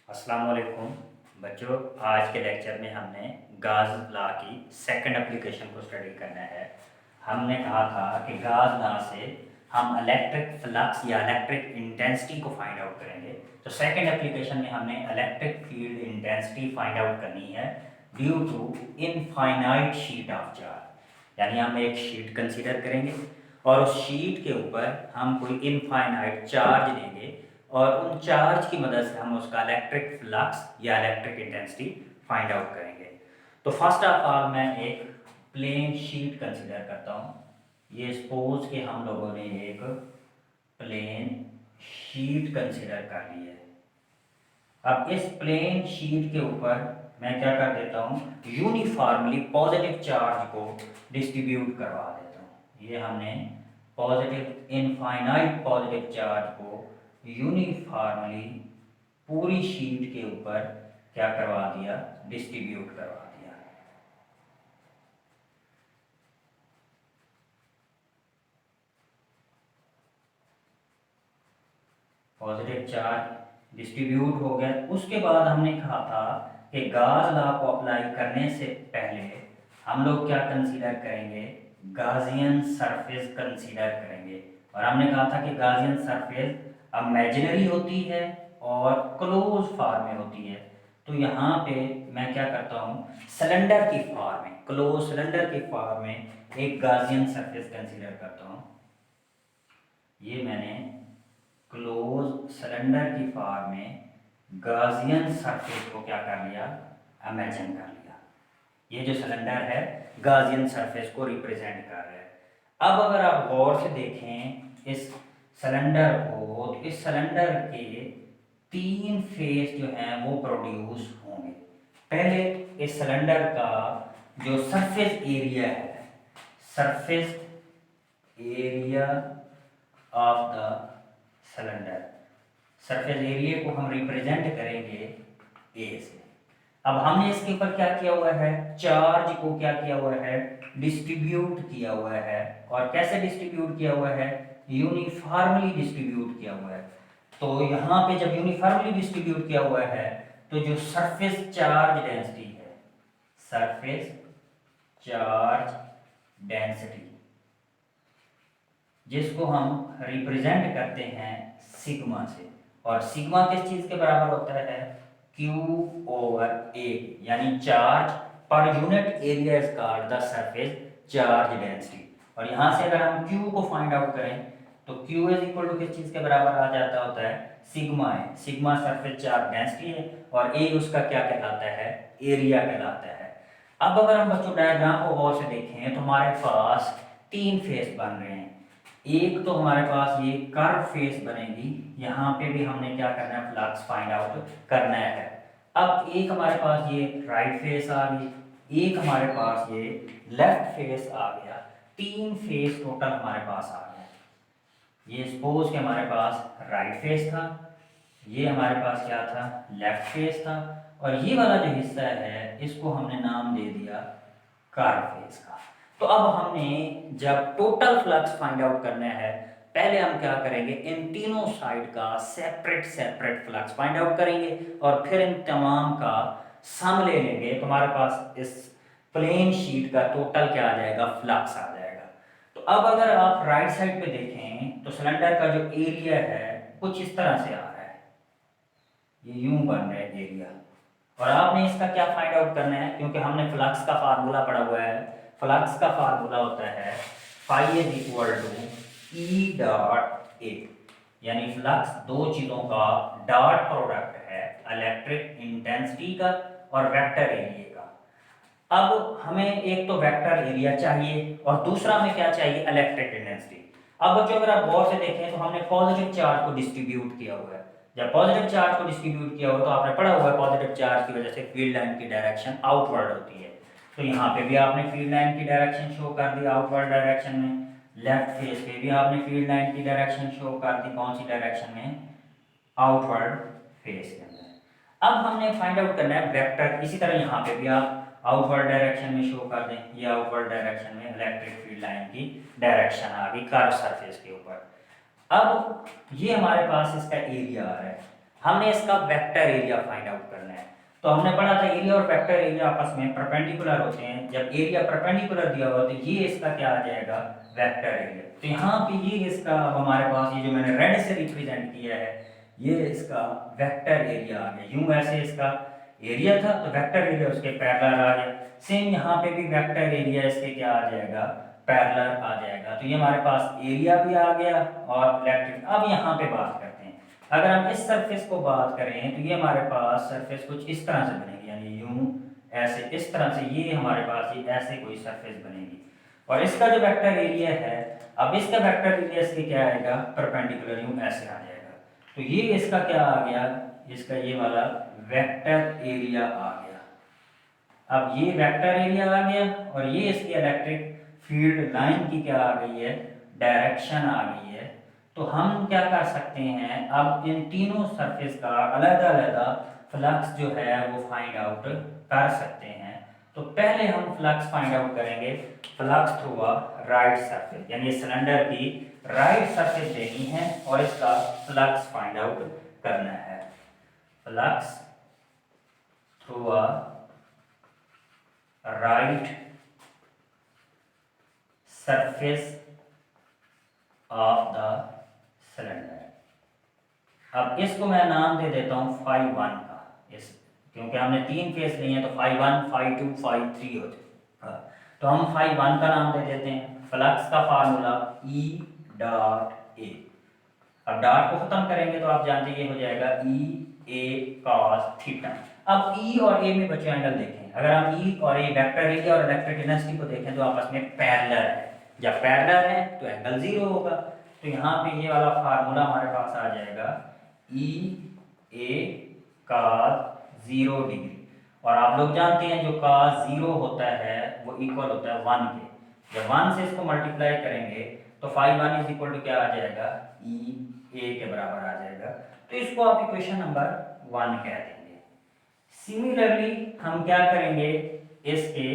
अस्सलाम वालेकुम बच्चों। आज के लेक्चर में हमने गाज लॉ की सेकंड एप्लीकेशन को स्टडी करना है। हमने कहा था कि गाज लॉ से हम इलेक्ट्रिक फ्लक्स या इलेक्ट्रिक इंटेंसिटी को फाइंड आउट करेंगे। तो सेकंड एप्लीकेशन में हमने electric field intensity find out करनी है due to infinite sheet of charge. यानी हम एक शीट कंसीडर करेंगे और उस शीट के ऊपर हम कोई इनफाइनाइट चार्ज लेंगे और उन चार्ज की मदद से हम उसका इलेक्ट्रिक फ्लक्स या इलेक्ट्रिक इंटेंसिटी फाइंड आउट करेंगे। तो फर्स्ट ऑफ ऑल मैं एक प्लेन शीट कंसीडर करता हूँ। ये सपोज कि हम लोगों ने एक प्लेन शीट कंसीडर कर ली है। अब इस प्लेन शीट के ऊपर मैं क्या कर देता हूँ, यूनिफॉर्मली पॉजिटिव चार्ज को डिस्ट्रीब्यूट करवा देता हूँ। ये हमने पॉजिटिव इनफाइनाइट पॉजिटिव चार्ज को यूनिफॉर्मली पूरी शीट के ऊपर क्या करवा दिया, डिस्ट्रीब्यूट करवा दिया। पॉजिटिव चार्ज डिस्ट्रीब्यूट हो गया। उसके बाद हमने कहा था कि गाज लॉ को अप्लाई करने से पहले हम लोग क्या कंसीडर करेंगे, गाजियन सरफेस कंसीडर करेंगे। और हमने कहा था कि गाजियन सरफेस इमेजिनरी होती है और क्लोज फॉर्म में होती है। तो यहाँ पे मैं क्या करता हूँ, सिलेंडर की फॉर्म में, क्लोज सिलेंडर की फॉर्म में एक गाजियन सरफेस कंसीडर करता हूँ। ये मैंने क्लोज सिलेंडर की फॉर्म में गाजियन सरफेस को क्या कर लिया, इमेजिन कर लिया। ये जो सिलेंडर है गाजियन सरफेस को रिप्रेजेंट कर रहा है। अब अगर आप गौर से देखें इस सिलेंडर को, तो इस सिलेंडर के तीन फेस जो हैं वो प्रोड्यूस होंगे। पहले इस सिलेंडर का जो सरफेस एरिया है, surface area of the cylinder, surface area को हम रिप्रेजेंट करेंगे ए से। अब हमने इसके ऊपर क्या किया हुआ है, चार्ज को क्या किया हुआ है, डिस्ट्रीब्यूट किया हुआ है। और कैसे डिस्ट्रीब्यूट किया हुआ है, यूनिफॉर्मली डिस्ट्रीब्यूट किया हुआ है। तो यहाँ पे जब यूनिफॉर्मली डिस्ट्रीब्यूट किया हुआ है तो जो सरफेस चार्ज डेंसिटी है, सरफेस चार्ज डेंसिटी, जिसको हम रिप्रेजेंट करते हैं सिग्मा से। और सिग्मा किस चीज के बराबर होता है, Q/A, यानी charge per unit area is called the surface charge density. और यहाँ से अगर हम Q को फाइंड आउट करें तो Q इज इक्वल टू किस चीज के बराबर आ जाता होता है, सिग्मा है। सिग्मा सरफेस चार्ज डेंसिटी है और A उसका क्या कहलाता है, एरिया कहलाता है। अब अगर हम बच्चों डायग्राम को गौर से देखें तो हमारे पास तीन फेस बन रहे हैं। एक तो हमारे पास ये कर्व फेस बनेगी, यहाँ पे भी हमने क्या करना है, फ्लक्स फाइंड आउट करना है। अब एक हमारे पास ये राइट फेस आ गई, एक हमारे पास ये लेफ्ट फेस आ गया, तीन फेस टोटल हमारे पास आ गया। ये सपोज कि हमारे पास राइट फेस था, ये हमारे पास क्या था, लेफ्ट फेस था, और ये वाला जो हिस्सा है इसको हमने नाम दे दिया कर्व फेस का। तो अब हमने जब टोटल फ्लक्स फाइंड आउट करना है, पहले हम क्या करेंगे, इन तीनों साइड का separate separate flux find out करेंगे और फिर इन तमाम का सम ले लेंगे। तो हमारे पास इस प्लेन शीट का टोटल क्या आ जाएगा, फ्लक्स आ जाएगा। तो अब अगर आप राइट साइड पे देखें तो सिलेंडर का जो एरिया है कुछ इस तरह से आ रहा है, ये यूं बन रहा है एरिया। और आपने इसका क्या फाइंड आउट करना है, क्योंकि हमने फ्लक्स का फार्मूला पढ़ा हुआ है। फ्लक्स का फार्मूला होता है phi is equal to E dot A, यानी फ्लक्स दो चीजों का डॉट प्रोडक्ट है, इलेक्ट्रिक इंटेंसिटी का और वेक्टर एरिया का। अब हमें एक तो वेक्टर एरिया चाहिए और दूसरा हमें क्या चाहिए, इलेक्ट्रिक इंटेंसिटी। अब बच्चों अगर आप गौर से देखें तो हमने पॉजिटिव चार्ज को डिस्ट्रीब्यूट किया हुआ है। जब पॉजिटिव चार्ज को डिस्ट्रीब्यूट किया हो तो आपने पढ़ा हुआ है पॉजिटिव चार्ज की वजह से फील्ड लाइन की डायरेक्शन आउटवर्ड होती है। तो यहाँ पे भी आपने फील्ड लाइन की डायरेक्शन शो कर दी आउटवर्ड डायरेक्शन में। लेफ्ट फेस पे भी आपने फील्ड लाइन की डायरेक्शन शो कर दी, कौन सी डायरेक्शन में, आउटवर्ड फेस के अंदर। अब हमने फाइंड आउट करना है वेक्टर। इसी तरह यहाँ पे भी आप आउटवर्ड डायरेक्शन में शो कर दें, ये आउटवर्ड डायरेक्शन में इलेक्ट्रिक फील्ड लाइन की डायरेक्शन आ गई कर्व सरफेस के ऊपर। अब ये हमारे पास इसका एरिया आ रहा है। हमने इसका वेक्टर एरिया फाइंड आउट करना है। तो हमने पढ़ा था एरिया और वेक्टर एरिया आपस में परपेंडिकुलर होते हैं। जब एरिया परपेंडिकुलर दिया हुआ तो ये इसका क्या आ जाएगा, वेक्टर एरिया। तो यहाँ पे ये इसका हमारे पास ये जो मैंने रेड से रिप्रेजेंट किया है ये इसका वेक्टर एरिया आ गया। यूं ऐसे इसका एरिया था तो वेक्टर एरिया उसके पैरेलल आ गया। सेम यहाँ पे भी वेक्टर एरिया इसके क्या आ जाएगा, पैरेलल आ जाएगा। तो ये हमारे पास एरिया भी आ गया और इलेक्ट्रिक। अब यहाँ पे बात करते हैं, अगर हम इस सरफेस को बात करें तो ये हमारे पास सरफेस कुछ इस तरह से बनेगी, यानी यूं ऐसे इस तरह से ये हमारे पास ये ऐसे कोई सरफेस बनेगी। और इसका जो वेक्टर एरिया है, अब इसका वेक्टर एरिया इसके क्या आएगा, परपेंडिकुलर यूं ऐसे आ जाएगा। तो ये इसका क्या आ गया, इसका ये वाला वेक्टर एरिया आ गया। अब ये वेक्टर एरिया आ गया और ये इसकी इलेक्ट्रिक फील्ड लाइन की क्या आ गई है, डायरेक्शन आ गई है। तो हम क्या कर सकते हैं, अब इन तीनों सरफेस का अलग-अलग फ्लक्स जो है वो फाइंड आउट कर सकते हैं। तो पहले हम फ्लक्स फाइंड आउट करेंगे, flux through a right surface, यानी सिलेंडर की राइट सरफेस लेनी है और इसका फ्लक्स फाइंड आउट करना है। Flux through a right surface of the cylinder. अब इसको मैं नाम दे देता हूं फाई 1 का, इस क्योंकि हमने 3 फेस लिए हैं तो फाई 1, फाई 2, फाई 3 होते हैं। तो हम फाई 1 का नाम दे देते हैं। फ्लक्स का फार्मूला E डॉट ए। अब डॉट को खत्म करेंगे तो आप जानते हैं ये हो जाएगा E A cos थीटा। अब E और A में बच्चों एंगल देखें, अगर हम E और A वेक्टर एरिया और इलेक्ट्रिक डेंसिटी को देखें तो आपस में पैरेलल है। जब पैरेलल है तो एंगल 0 होगा। तो यहाँ पे ये वाला फार्मूला हमारे पास आ जाएगा E A cos 0 डिग्री। और आप लोग जानते हैं जो cos 0 होता है वो इक्वल होता है 1 के। जब 1 से इसको मल्टीप्लाई करेंगे तो फाई 1 इज इक्वल टू क्या आ जाएगा, E A के बराबर आ जाएगा। तो इसको आप इक्वेशन नंबर 1 कह देंगे। सिमिलरली हम क्या करेंगे, इसके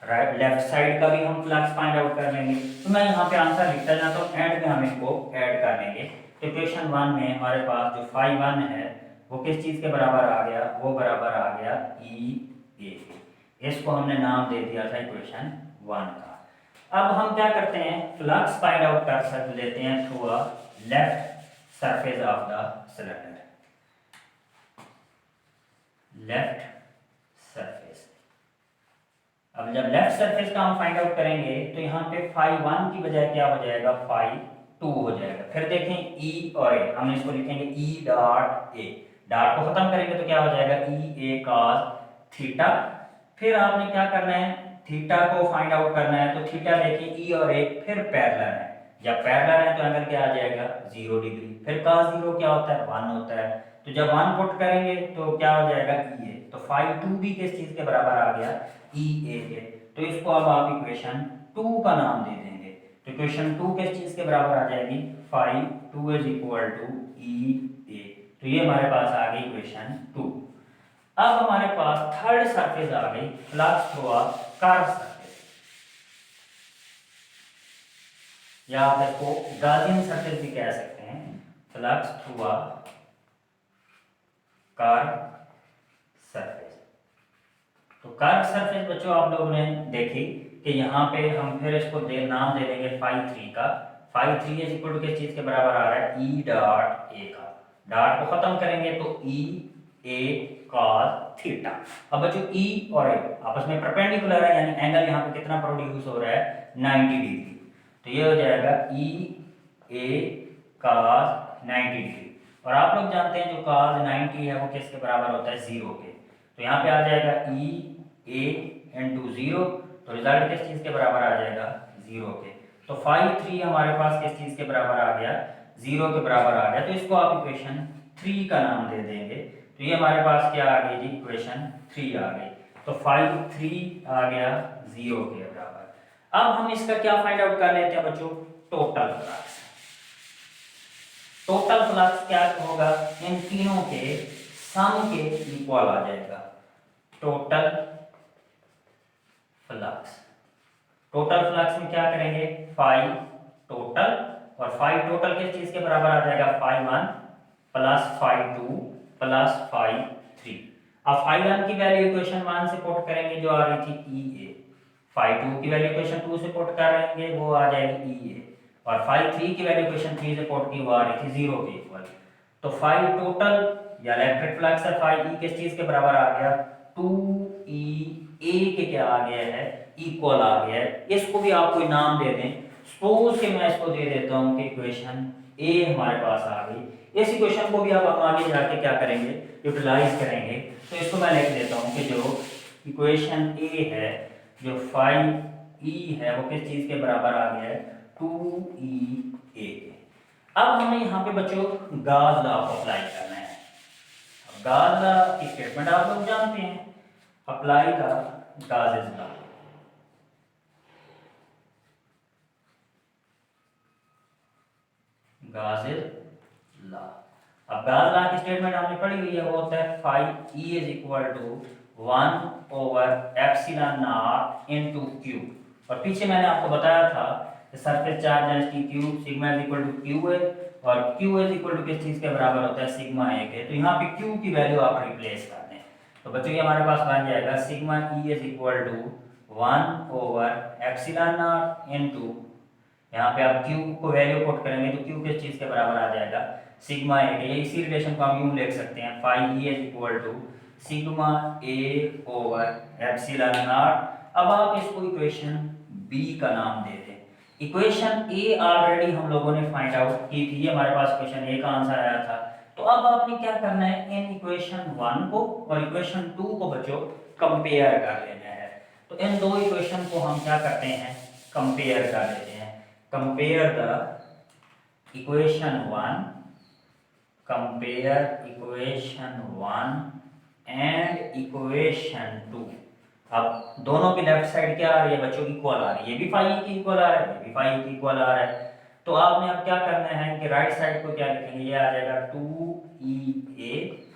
राइट लेफ्ट साइड का भी हम फ्लक्स फाइंड आउट कर लेंगे। तो मैं यहाँ पे आंसर लिखता जाता हूँ, एंड में हम इसको ऐड कर लेंगे। तो इक्वेशन 1 में हमारे पास जो फाई 1 है वो किस चीज़ के बराबर आ गया, वो बराबर आ गया E A। इसको हमने नाम दे दिया था इक्वेशन 1 का। अब हम क्या करते हैं, फ्लक्स फाइंड आउट कर लेते हैं through a left surface of the cylinder. Left surface. अब जब लेफ्ट सरफेस का हम फाइंड आउट करेंगे तो यहाँ पे फाई 1 की बजाय क्या हो जाएगा, फाई 2 हो जाएगा। फिर देखें E और A, हम इसको लिखेंगे E डॉट A। डॉट को खत्म करेंगे तो क्या हो जाएगा, E A cos थीटा। फिर आपने क्या करना है, थीटा को फाइंड आउट करना है। तो थीटा देखिए E और A फिर पैरेलल है। जब पैरेलल है तो एंगल क्या आ जाएगा, 0 डिग्री। फिर cos 0 क्या होता है, 1 होता है। तो जब 1 पुट करेंगे तो क्या हो जाएगा, E A। तो फाई 2 भी किस चीज के बराबर आ गया, E A के। तो इसको अब आप इक्वेशन 2 का नाम दे देंगे। तो इक्वेशन 2 किस चीज के बराबर आ जाएगी, phi 2 is equal to E A। तो ये हमारे पास आ गई इक्वेशन 2। अब हमारे पास थर्ड सरफेस आ गई, flux through a curve surface, या आप इसको गॉसियन सरफेस भी कह सकते हैं। Flux through a curve surface. तो कर्व सरफेस बच्चों आप लोगों ने देखी कि यहाँ पे हम फिर इसको नाम दे देंगे फाई 3 का। फाई 3 इज इक्वल टू किस चीज के बराबर आ रहा है, E डॉट A का। डॉट को खत्म करेंगे तो E A cos थीटा। अब बच्चों E और A आपस में परपेंडिकुलर है, यानी एंगल यहाँ पे कितना प्रोड्यूस हो रहा है, 90 डिग्री। तो ये हो जाएगा E A cos 90 डिग्री। और आप लोग जानते हैं जो cos 90 है वो किसके बराबर होता है, 0 के। तो यहाँ पे आ जाएगा E A इंटू 0। तो रिजल्ट किस चीज के बराबर आ जाएगा, 0 के। तो फाई 3 हमारे पास किस चीज के बराबर आ गया, 0 के बराबर आ गया। तो इसको आप इक्वेशन 3 का नाम दे देंगे। तो ये हमारे पास क्या आ गई जी, इक्वेशन 3 आ गई। तो फाई 3 आ गया 0 के बराबर। अब हम इसका क्या फाइंड आउट कर लेते हैं बच्चों, टोटल फ्लक्स। टोटल फ्लक्स क्या होगा, इन तीनों के सम के इक्वल आ जाएगा। टोटल फ्लक्स, टोटल फ्लक्स में क्या करेंगे, फाई टोटल, और फाई टोटल किस चीज के बराबर आ जाएगा, phi 1 plus phi two plus phi three. अब फाइव वन की वैल्यू इक्वेशन वन से पुट करेंगे जो आ रही थी ई ए, फाइव टू की वैल्यू इक्वेशन टू से पुट करेंगे वो आ जाएगी ई ए, और फाइव थ्री की वैल्यू इक्वेशन थ्री से पुट की वो आ रही थी जीरो के इक्वल। तो फाइव टोटल या इलेक्ट्रिक फ्लक्स है फाइव ई किस चीज के बराबर आ गया, टू ई ए के क्या आ गया है, इक्वल आ गया है। इसको भी आप कोई नाम दे दें, सपोज के मैं इसको दे देता हूं कि इक्वेशन ए हमारे पास आ गई। इस इक्वेशन को भी अब हम आगे जाके क्या करेंगे, यूटिलाइज करेंगे। तो इसको मैं लिख देता हूं कि जो इक्वेशन ए है, जो फाइव ई है वो किस चीज के बराबर आ गया है, टू ई ए। अब हमें यहाँ पे बच्चों गाज लॉ को अप्लाई करना है। गाज लॉ की स्टेटमेंट आप लोग जानते हैं, apply the gauges law. Gauges law, अब गाज लॉ की स्टेटमेंट हमने पढ़ी हुई है, वो होता है phi E is equal to 1 over epsilon naught into q. और पीछे मैंने आपको बताया था कि surface charge density q sigma is equal to q है, और क्यू इज इक्वल टू किस चीज के बराबर होता है, सिग्मा ए के। तो यहाँ पे क्यू की वैल्यू आप रिप्लेस कर दें, तो बच्चों ये हमारे पास बन जाएगा sigma E is equal to 1 over epsilon naught into, यहाँ पे आप क्यू को वैल्यू पुट करेंगे तो क्यू किस चीज के बराबर आ जाएगा, सिग्मा ए के। इसी रिलेशन को हम यूं लिख सकते हैं, phi E is equal to sigma A over epsilon naught. अब आप इसको इक्वेशन बी का नाम दे दें। इक्वेशन ए ऑलरेडी हम लोगों ने फाइंड आउट की थी, हमारे पास इक्वेशन ए का आंसर आया था। तो अब आपने क्या करना है, इन इक्वेशन वन को और इक्वेशन टू को बच्चों कंपेयर कर लेना है। तो इन दो इक्वेशन को हम क्या करते हैं, कंपेयर कर लेते हैं। Compare the equation one, compare equation one and equation two. अब दोनों की लेफ्ट साइड क्या आ रही है बच्चों, इक्वल आ रही है। ये भी फाइव की इक्वल आ रहा है, ये भी फाइव की इक्वल आ रहा है। तो आपने अब क्या करना है कि राइट साइड को क्या लिखेंगे, ये आ जाएगा टू ई ए,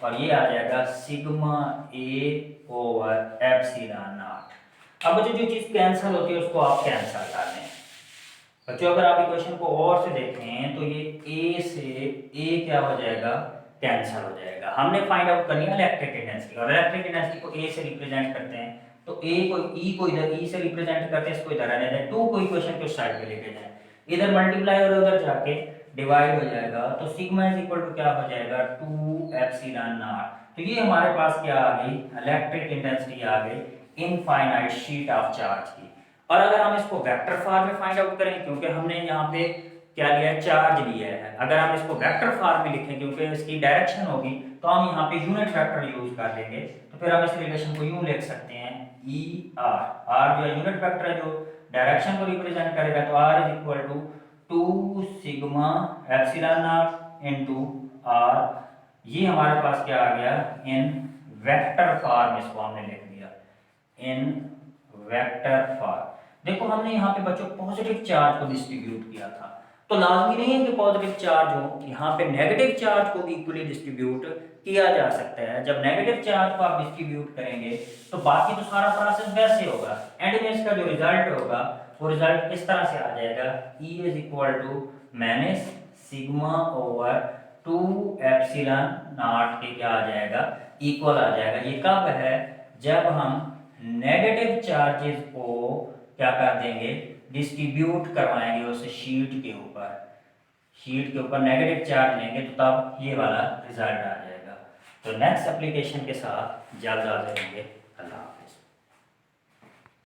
और ये आ जाएगा sigma A over epsilon naught. अब बच्चों जो चीज कैंसिल होती है उसको आप कैंसिल कर दें। बच्चों अगर आप इक्वेशन को और से देखें तो ये ए से ए क्या हो जाएगा, कैंसिल हो जाएगा। हमने फाइंड आउट करनी है इलेक्ट्रिक इंटेंसिटी, और इलेक्ट्रिक इंटेंसिटी को ए से रिप्रेजेंट करते हैं। तो ए को ई को इधर ई से रिप्रेजेंट करते हैं, इसको इधर आने दें, टू को इक्वेशन के साइड पे लेके जाएं, इधर मल्टीप्लाई और उधर जाके डिवाइड हो जाएगा। तो सिग्मा इज इक्वल टू क्या हो जाएगा, टू एप्सिलॉन नॉट। तो ये हमारे पास क्या आ गई, इलेक्ट्रिक इंटेंसिटी आ गई इनफाइनाइट शीट ऑफ चार्ज की। और अगर हम इसको वेक्टर फॉर्म में फाइंड आउट करें, क्योंकि हमने यहाँ पे क्या लिया है, चार्ज लिया है, अगर हम इसको वेक्टर फॉर्म में लिखें क्योंकि इसकी डायरेक्शन होगी, तो हम यहाँ पे यूनिट वेक्टर यूज कर लेंगे। तो फिर हम इस रिलेशन को यूं लिख सकते हैं, ई आर, आर जो यूनिट वेक्टर है जो डायरेक्शन को रिप्रेजेंट करेगा, तो R is equal to two sigma epsilon naught into R. ये हमारे पास क्या आ गया, इन वेक्टर फॉर्म, इसको हमने लिख दिया इन वेक्टर फॉर्म। देखो हमने यहाँ पे बच्चों पॉजिटिव चार्ज को डिस्ट्रीब्यूट किया था, तो लाजमी नहीं है कि पॉजिटिव चार्ज हो, यहाँ पे नेगेटिव चार्ज को भी इक्वली डिस्ट्रीब्यूट किया जा सकता है। जब नेगेटिव चार्ज को आप डिस्ट्रीब्यूट करेंगे तो बाकी तो सारा प्रोसेस वैसे होगा, एंड में इसका जो रिजल्ट होगा वो रिजल्ट इस तरह से आ जाएगा, E is equal to minus sigma over two epsilon naught के क्या आ जाएगा, इक्वल आ जाएगा। ये कब है, जब हम नेगेटिव चार्जेस को क्या कर देंगे, डिस्ट्रीब्यूट करवाएंगे उस शीट के ऊपर, शीट के ऊपर नेगेटिव चार्ज लेंगे तो तब ये वाला रिजल्ट आ जाएगा। तो नेक्स्ट एप्लीकेशन के साथ जल्द आ जाएंगे।